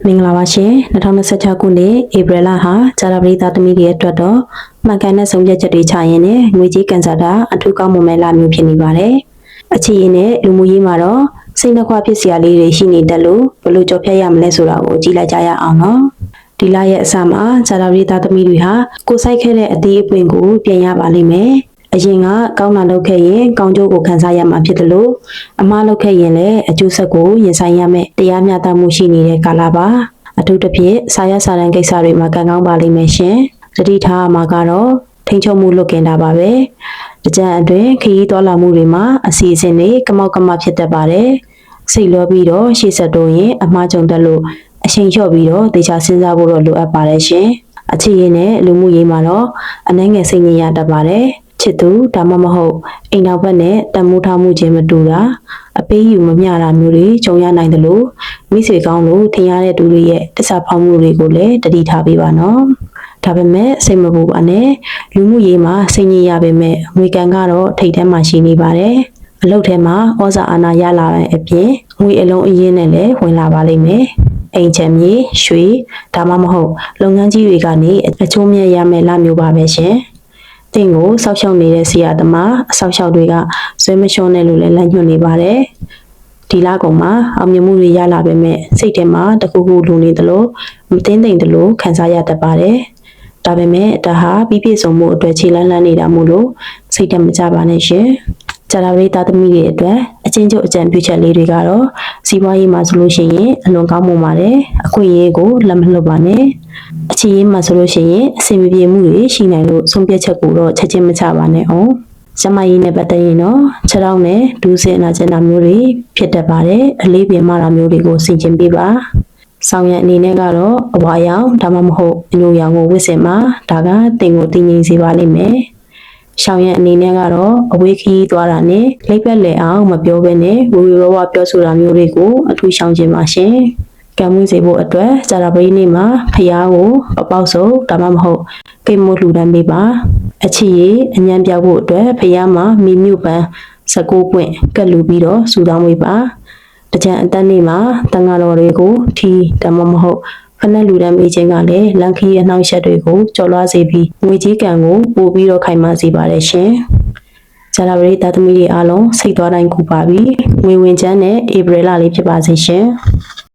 မင်္ဂလာပါရှင်2026ခုနှစ်ဧပြီလဟာဂျာရာပရိသတ်သမီးတွေအတွက်တော့မှန်ကန်တဲ့ဆုံးဖြတ်ချက်တွေချရင်နဲ့ငွေကြေးကန်ဆာတာအထူးကောင်းမွန်မဲ့လမျိုးဖြစ်နေပါတယ်။အခြေအနေနဲ့လူမှုရေးမှာတော့စိတ်နှခွဖြစ်စရာလေးတွေရှိနေတယ်လို့ဘယ်လိုကြော်ဖြတ်ရမလဲဆိုတာကိုကြည့်လိုက်ကြရအောင်နော်။ဒီလရဲ့အစမှာဂျာရာပရိသတ်သမီးတွေဟာကိုယ်စိုက်ခဲ့တဲ့အသေးအပွင့်ကိုပြင်ရပါလိမ့်မယ်။အရင်ကကောင်းတာလုပ်ခဲ့ရင်ကောင်းကျိုးကိုခံစားရမှာဖြစ်တယ်လို့အမှားလုပ်ခဲ့ရင်လည်းအကျိုးဆက်ကိုရင်ဆိုင်ရမယ်တရားမျှတမှုရှိနေတဲ့ကာလပါအထူးသဖြင့်စာရစာတမ်းကိစ္စတွေမှာကံကောင်းပါလိမ့်မယ်ရှင်တတိထားမှာကတော့ထိန်ချုပ်မှုလုပ်ကင်တာပါပဲတကြံအတွင်းခရီးသွားလာမှုတွေမှာအစီအစဉ်တွေကမောက်ကမဖြစ်တတ်ပါတယ်စိတ်လောပြီးတော့ရှေ့ဆက်တိုးရင်အမှားကြုံတတ်လို့အချိန်လျှော့ပြီးတော့တေချာစဉ်းစားဖို့တော့လိုအပ်ပါတယ်ရှင်အခြေရင်းနဲ့လူမှုရေးမှာတော့အနှဲငယ်စိတ်ငြိမ်ရတတ်ပါတယ်ချစ်သူဒါမှမဟုတ်အိမ်နောက်ဘက်နဲ့တန်မိုးထားမှုချင်းမတူတာအပေးယူမမျှတာမျိုးတွေကြုံရနိုင်တယ်လို့မိစေကောင်းလို့ထင်ရတဲ့သူတွေရဲ့တစ္ဆာဖောက်မှုတွေကိုလည်းတတိထားပေးပါနော်ဒါပေမဲ့စိတ်မပူပါနဲ့လူမှုရေးမှာစိတ်ညစ်ရပေမဲ့ငွေကံကတော့ထိတ်ထဲမှာရှိနေပါတယ်အလုပ်ထဲမှာဩဇာအာဏာရလာတဲ့အပြင်ငွေအလုံးအရင်းနဲ့လည်းဝင်လာပါလိမ့်မယ်အိမ်ချမ်းမြေရွှေဒါမှမဟုတ်လုပ်ငန်းကြီးတွေကနေအချိုးမြတ်ရမယ်လားမျိုးပါပဲရှင်တင်ကိုစောက်ရှောက်နေတဲ့ဆရာသမားအဆောက်အအုံတွေကဆွဲမလျှော့နဲ့လို့လည်းလမ်းညွှန်နေပါတယ်ဒီလကုန်မှာအောင်မြင်မှုတွေရလာပေမဲ့စိတ်ထဲမှာတခုခုလိုနေသလိုမတင်းတိမ်သလိုခံစားရတတ်ပါတယ်ဒါပေမဲ့ဒါဟာပြီးပြည့်စုံမှုအတွက်ခြေလန်းလန်းနေတာမို့လို့စိတ်တမကြပါနဲ့ရှင်ဂျာရာပရိသတ်သမီးတွေအတွက်အချင်းချုပ်အကြံပြုချက်လေးတွေကတော့စီးပွားရေးမှာဆိုလို့ရှိရင်အလွန်ကောင်းမွန်ပါတယ်အခွင့်အရေးကိုလက်မလွတ်ပါနဲ့အခြေရေးမှာဆိုလို့ရှိရင်အဆင်ပြေမှုတွေရှိနိုင်လို့ဆုံးဖြတ်ချက်ကိုတော့ချက်ချင်းမချပါနဲ့အောင်ကျမကြီးနဲ့ပတ်သက်ရင်တော့ခြေထောက်နဲ့ဒူးစင်နာကျင်တာမျိုးတွေဖြစ်တတ်ပါတယ်အလေးပြင်မာတာမျိုးတွေကိုဆင်ခြင်ပေးပါဆောင်ရံအနေနဲ့ကတော့အဝါရောင်ဒါမှမဟုတ်အညိုရောင်ကိုဝတ်ဆင်မှာဒါကတင်ကိုတည်ငြိမ်စေပါလိမ့်မယ်ရှောင်းရံအနေနဲ့ကတော့အဝေးခရီးသွားတာနဲ့လိပ်ပတ်လည်အောင်မပြောဘဲနဲ့ဝဝဝပြောဆိုတာမျိုးတွေကိုအထူးရှောင်ကျင်ပါရှင်ကံမှုစေဖို့အတွက်ဂျာရာပရိနေ့မှာဖျားကိုအပေါက်စုံဒါမှမဟုတ်ကိတ်မို့လှူဒန်းပေးပါအချီရေးအញ្ញံပြောက်ဖို့အတွက်ဖျားမှာမိမြုပ်ပန်း16ပွင့်ကတ်လူပြီးတော့စူတောင်းပေးပါတကြံအတန်းနေ့မှာတန်ဃာတော်တွေကိုထီဒါမှမဟုတ်ဖနက်လူဒန်းပေးခြင်းကလည်းလန်ခီအနှောင့်အယှက်တွေကိုကျော်လွှားစေပြီးငွေကြီးကံကိုပို့ပြီးတော့ခိုင်မာစေပါတယ်ရှင်ဂျာရာပရိသတ်သမီးတွေအားလုံးစိတ်သွားတိုင်းကူပါပြီးငွေဝင်ချမ်းနဲ့ဧပြီလလေးဖြစ်ပါစေရှင်